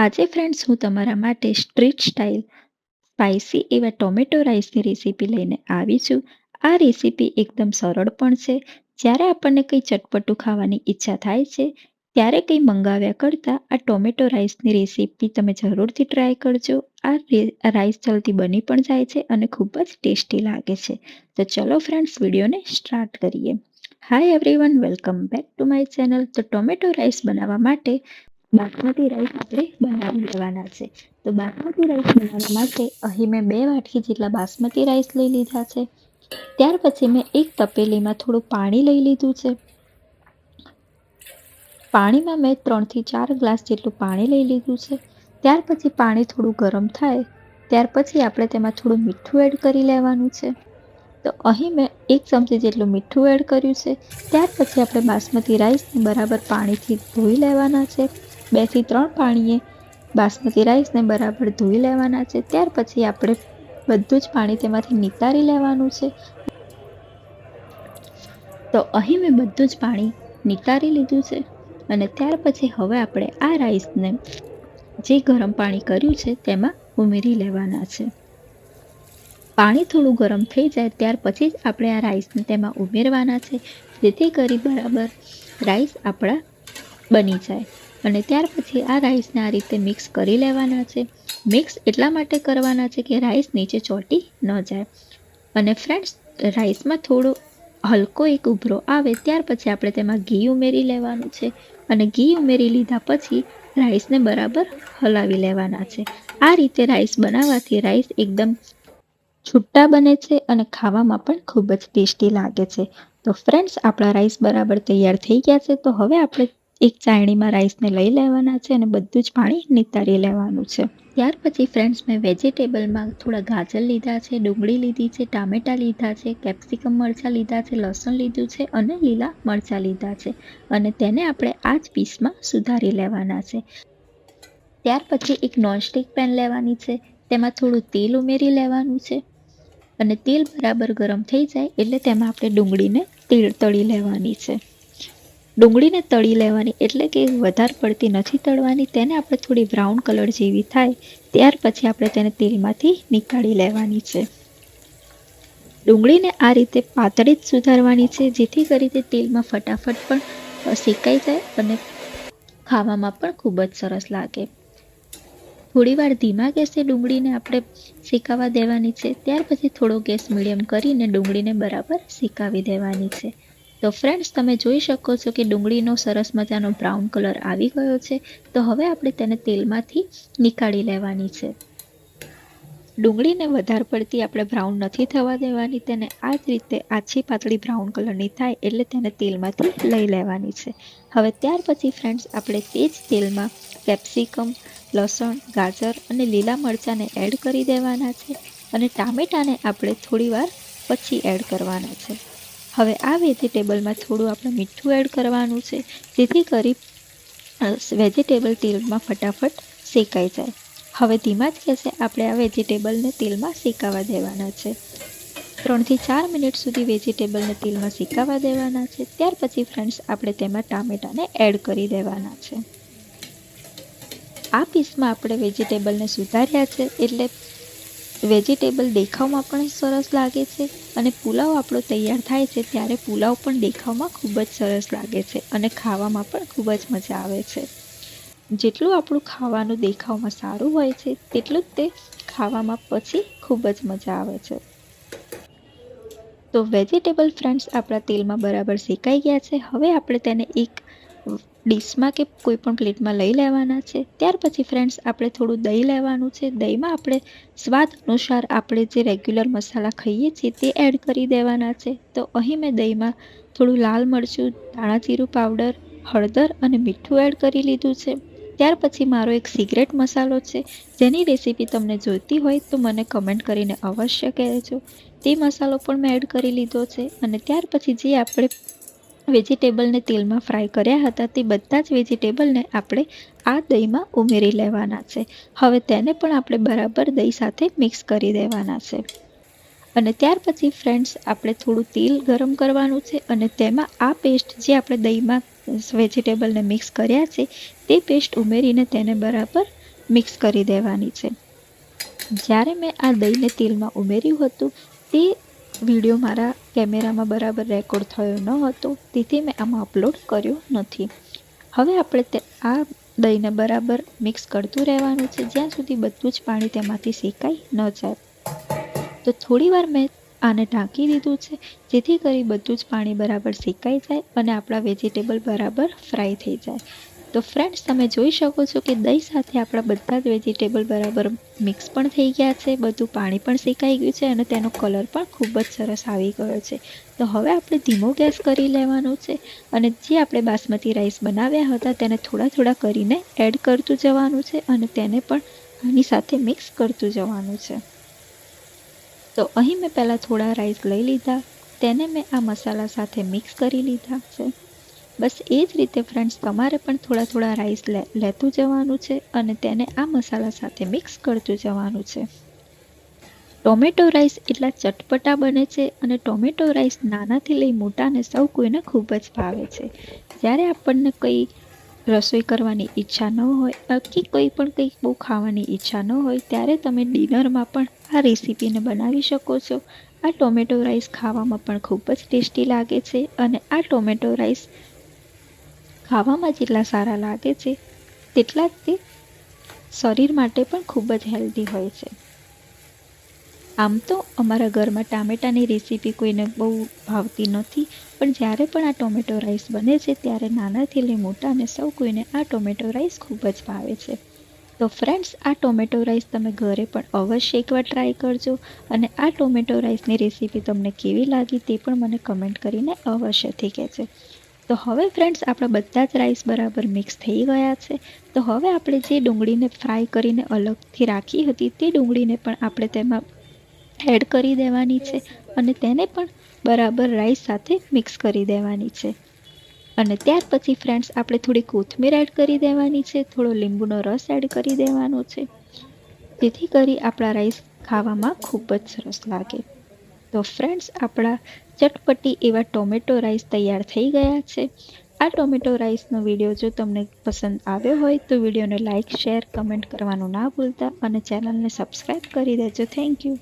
આજે ફ્રેન્ડ્સ હું તમારા માટે સ્ટ્રીટ સ્ટાઇલ સ્પાઇસી એવા ટોમેટો રાઈસની રેસીપી લઈને આવી છું. આ રેસીપી એકદમ સરળ પણ છે. જ્યારે આપણને કંઈ ચટપટું ખાવાની ઈચ્છા થાય છે ત્યારે કંઈ મંગાવ્યા કરતાં આ ટોમેટો રાઈસની રેસીપી તમે જરૂરથી ટ્રાય કરજો. આ રાઈસ જલ્દી બની પણ જાય છે અને ખૂબ જ ટેસ્ટી લાગે છે. તો ચલો ફ્રેન્ડ્સ, વિડીયોને સ્ટાર્ટ કરીએ. Hi everyone, welcome back to my channel. તો ટોમેટો રાઈસ બનાવવા માટે બાસમતી રાઈસ આપણે બનાવી લેવાના છે. તો બાસમતી રાઈસ બનાવવા માટે અહીં મેં 2 વાટકી જેટલા બાસમતી રાઈસ લઈ લીધા છે. ત્યાર પછી મેં એક તપેલીમાં થોડું પાણી લઈ લીધું છે. પાણીમાં મેં 3થી 4 ગ્લાસ જેટલું પાણી લઈ લીધું છે. ત્યાર પછી પાણી થોડું ગરમ થાય ત્યાર પછી આપણે તેમાં થોડું મીઠું એડ કરી લેવાનું છે. તો અહીં મેં 1 ચમચી જેટલું મીઠું એડ કર્યું છે. ત્યાર પછી આપણે બાસમતી રાઈસને બરાબર પાણીથી ધોઈ લેવાના છે. 2 થી 3 પાણીએ બાસમતી રાઈસને બરાબર ધોઈ લેવાના છે. ત્યાર પછી આપણે બધું જ પાણી તેમાંથી નિતારી લેવાનું છે. તો અહીં મેં બધું જ પાણી નિતારી લીધું છે અને ત્યાર પછી હવે આપણે આ રાઈસને જે ગરમ પાણી કર્યું છે તેમાં ઉમેરી લેવાના છે. પાણી થોડું ગરમ થઈ જાય ત્યાર પછી જ આપણે આ રાઈસને તેમાં ઉમેરવાના છે, જેથી કરી બરાબર રાઈસ આપણા બની જાય. અને ત્યાર પછી આ રાઈસને આ રીતે મિક્સ કરી લેવાના છે. મિક્સ એટલા માટે કરવાના છે કે રાઈસ નીચે ચોંટી ન જાય. અને ફ્રેન્ડ્સ, રાઈસમાં થોડો હલકો એક ઉભરો આવે ત્યાર પછી આપણે તેમાં ઘી ઉમેરી લેવાનું છે. અને ઘી ઉમેરી લીધા પછી રાઈસને બરાબર હલાવી લેવાના છે. આ રીતે રાઈસ બનાવવાથી રાઈસ એકદમ છૂટા બને છે અને ખાવામાં પણ ખૂબ જ ટેસ્ટી લાગે છે. તો ફ્રેન્ડ્સ, આપણા રાઈસ બરાબર તૈયાર થઈ ગયા છે. તો હવે આપણે એક ચાળણીમાં રાઈસને લઈ લેવાના છે અને બધું જ પાણી નિતારી લેવાનું છે. ત્યાર પછી ફ્રેન્ડ્સ, મેં વેજીટેબલમાં થોડા ગાજર લીધા છે, ડુંગળી લીધી છે, ટામેટાં લીધા છે, કેપ્સિકમ મરચાં લીધા છે, લસણ લીધું છે અને લીલા મરચાં લીધા છે. અને તેને આપણે આ જ પીસમાં સુધારી લેવાના છે. ત્યાર પછી એક નોનસ્ટિક પેન લેવાની છે. તેમાં થોડું તેલ ઉમેરી લેવાનું છે અને તેલ બરાબર ગરમ થઈ જાય એટલે તેમાં આપણે ડુંગળીને તળી લેવાની છે. ડુંગળીને તળી લેવાની એટલે કે વધારે પડતી નથી તળવાની. તેને આપણે થોડી બ્રાઉન કલર જેવી થાય ત્યાર પછી આપણે તેને તેલમાંથી નીકાળી લેવાની છે. ડુંગળીને આ રીતે પાતળી જ સુધારવાની છે, જેથી કરી તે તેલમાં ફટાફટ પણ શેકાઈ જાય અને ખાવામાં પણ ખૂબ જ સરસ લાગે. થોડીવાર ધીમા ગેસે ડુંગળીને આપણે શેકાવા દેવાની છે. ત્યાર પછી થોડો ગેસ મીડિયમ કરીને ડુંગળીને બરાબર શેકાવી દેવાની છે. તો ફ્રેન્ડ્સ, તમે જોઈ શકો છો કે ડુંગળીનો સરસ મજાનો બ્રાઉન કલર આવી ગયો છે. તો હવે આપણે તેને તેલમાંથી નીકાળી લેવાની છે. ડુંગળીને વધારે પડતી આપણે બ્રાઉન નથી થવા દેવાની. તેને આ જ રીતે આછી પાતળી બ્રાઉન કલરની થાય એટલે તેને તેલમાંથી લઈ લેવાની છે. હવે ત્યાર પછી ફ્રેન્ડ્સ, આપણે તે જ તેલમાં કેપ્સિકમ, લસણ, ગાજર અને લીલા મરચાંને એડ કરી દેવાના છે અને ટામેટાને આપણે થોડીવાર પછી એડ કરવાના છે. હવે આ વેજીટેબલમાં થોડું આપણે મીઠું એડ કરવાનું છે, જેથી કરી વેજીટેબલ તેલમાં ફટાફટ શેકાઈ જાય. હવે ધીમા જ ગેસે આપણે આ વેજીટેબલને તેલમાં શેકાવા દેવાના છે. 3 થી 4 મિનિટ સુધી વેજીટેબલને તેલમાં શેકાવા દેવાના છે. ત્યાર પછી ફ્રેન્ડ્સ, આપણે તેમાં ટામેટાને એડ કરી દેવાના છે. આ પીસમાં આપણે વેજીટેબલને સુધાર્યા છે એટલે વેજીટેબલ દેખાવમાં પણ સરસ લાગે છે અને પુલાવ આપણો તૈયાર થાય છે ત્યારે પુલાવ પણ દેખાવમાં ખૂબ જ સરસ લાગે છે અને ખાવામાં પણ ખૂબ જ મજા આવે છે. જેટલું આપણું ખાવાનું દેખાવમાં સારું હોય છે તેટલું જ તે ખાવામાં પછી ખૂબ જ મજા આવે છે. તો વેજીટેબલ ફ્રેન્ડ્સ આપણા તેલમાં બરાબર શેકાઈ ગયા છે. હવે આપણે તેને એક ડીશમાં કે કોઈ પણ પ્લેટમાં લઈ લેવાના છે. ત્યાર પછી ફ્રેન્ડ્સ, આપણે થોડું દહીં લેવાનું છે. દહીંમાં આપણે સ્વાદ અનુસાર આપણે જે રેગ્યુલર મસાલા ખાઈએ છીએ તે એડ કરી દેવાના છે. તો અહીં મેં દહીંમાં થોડું લાલ મરચું, ધાણા જીરું પાવડર, હળદર અને મીઠું એડ કરી લીધું છે. ત્યાર પછી મારો એક સિક્રેટ મસાલો છે, જેની રેસીપી તમને જોઈતી હોય તો મને કમેન્ટ કરીને અવશ્ય કહેજો. તે મસાલો પણ મેં એડ કરી લીધો છે. અને ત્યાર પછી જે આપણે વેજીટેબલને તેલમાં ફ્રાય કર્યા હતા તે બધા જ વેજીટેબલને આપણે આ દહીંમાં ઉમેરી લેવાના છે. હવે તેને પણ આપણે બરાબર દહીં સાથે મિક્સ કરી દેવાના છે. અને ત્યાર પછી ફ્રેન્ડ્સ, આપણે થોડું તેલ ગરમ કરવાનું છે અને તેમાં આ પેસ્ટ જે આપણે દહીંમાં વેજીટેબલને મિક્સ કર્યા છે તે પેસ્ટ ઉમેરીને તેને બરાબર મિક્સ કરી દેવાની છે. જ્યારે મેં આ દહીંને તેલમાં ઉમેર્યું હતું તે વિડીયો મારા કેમેરામાં બરાબર રેકોર્ડ થયો ન હતો, તેથી મેં આમાં અપલોડ કર્યો નથી. હવે આપણે આ દહીંને બરાબર મિક્સ કરતું રહેવાનું છે જ્યાં સુધી બધું જ પાણી તેમાંથી શેકાઈ ન જાય. તો થોડીવાર મેં આને ઢાંકી દીધું છે જેથી કરી બધું જ પાણી બરાબર શેકાઈ જાય અને આપણા વેજીટેબલ બરાબર ફ્રાય થઈ જાય. તો ફ્રેન્ડ્સ, તમે જોઈ શકો છો કે દહીં સાથે આપણા બધા જ વેજીટેબલ બરાબર મિક્સ પણ થઈ ગયા છે, બધું પાણી પણ શેકાઈ ગયું છે અને તેનો કલર પણ ખૂબ જ સરસ આવી ગયો છે. તો હવે આપણે ધીમો ગેસ કરી લેવાનો છે અને જે આપણે બાસમતી રાઈસ બનાવ્યા હતા તેને થોડા થોડા કરીને એડ કરતું જવાનું છે અને તેને પણ આની સાથે મિક્સ કરતું જવાનું છે. તો અહીં મેં પહેલાં થોડા રાઈસ લઈ લીધા, તેને મેં આ મસાલા સાથે મિક્સ કરી લીધા છે. બસ એ જ રીતે ફ્રેન્ડ્સ, તમારે પણ થોડા થોડા રાઈસ લેતું જવાનું છે અને તેને આ મસાલા સાથે મિક્સ કરતું જવાનું છે. ટોમેટો રાઈસ એટલા ચટપટા બને છે અને ટોમેટો રાઈસ નાનાથી લઈ મોટાને સૌ કોઈને ખૂબ જ ભાવે છે. જ્યારે આપણને કંઈ રસોઈ કરવાની ઈચ્છા ન હોય કે કોઈ પણ કંઈક બહુ ખાવાની ઈચ્છા ન હોય ત્યારે તમે ડિનરમાં પણ આ રેસીપીને બનાવી શકો છો. આ ટોમેટો રાઈસ ખાવામાં પણ ખૂબ જ ટેસ્ટી લાગે છે અને આ ટોમેટો રાઈસ ખાવામાં જેટલા સારા લાગે છે તેટલા જ તે શરીર માટે પણ ખૂબ જ હેલ્ધી હોય છે. આમ તો અમારા ઘરમાં ટામેટાની રેસીપી કોઈને બહુ ભાવતી નથી, પણ જ્યારે પણ આ ટોમેટો રાઈસ બને છે ત્યારે નાનાથી લઈ મોટાને સૌ કોઈને આ ટોમેટો રાઈસ ખૂબ જ ભાવે છે. તો ફ્રેન્ડ્સ, આ ટોમેટો રાઈસ તમે ઘરે પણ અવશ્ય એકવાર ટ્રાય કરજો અને આ ટોમેટો રાઈસની રેસીપી તમને કેવી લાગી તે પણ મને કમેન્ટ કરીને અવશ્યથી કહેજો. તો હવે ફ્રેન્ડ્સ, આપણા બધા જ રાઈસ બરાબર મિક્સ થઈ ગયા છે. તો હવે આપણે જે ડુંગળીને ફ્રાય કરીને અલગથી રાખી હતી તે ડુંગળીને પણ આપણે તેમાં એડ કરી દેવાની છે અને તેને પણ બરાબર રાઈસ સાથે મિક્સ કરી દેવાની છે. અને ત્યાર પછી ફ્રેન્ડ્સ, આપણે થોડી કોથમીર એડ કરી દેવાની છે, થોડો લીંબુનો રસ એડ કરી દેવાનો છે, જેથી કરી આપણા રાઈસ ખાવામાં ખૂબ જ સરસ લાગે. તો ફ્રેન્ડ્સ, આપણા ચટપટી એવા ટોમેટો રાઈસ તૈયાર થઈ ગયા છે. આ ટોમેટો રાઈસનો વિડીયો જો તમને પસંદ આવ્યો હોય તો વિડીયોને લાઇક, શેર, કમેન્ટ કરવાનું ના ભૂલતા અને ચેનલને સબસ્ક્રાઈબ કરી દેજો. Thank you.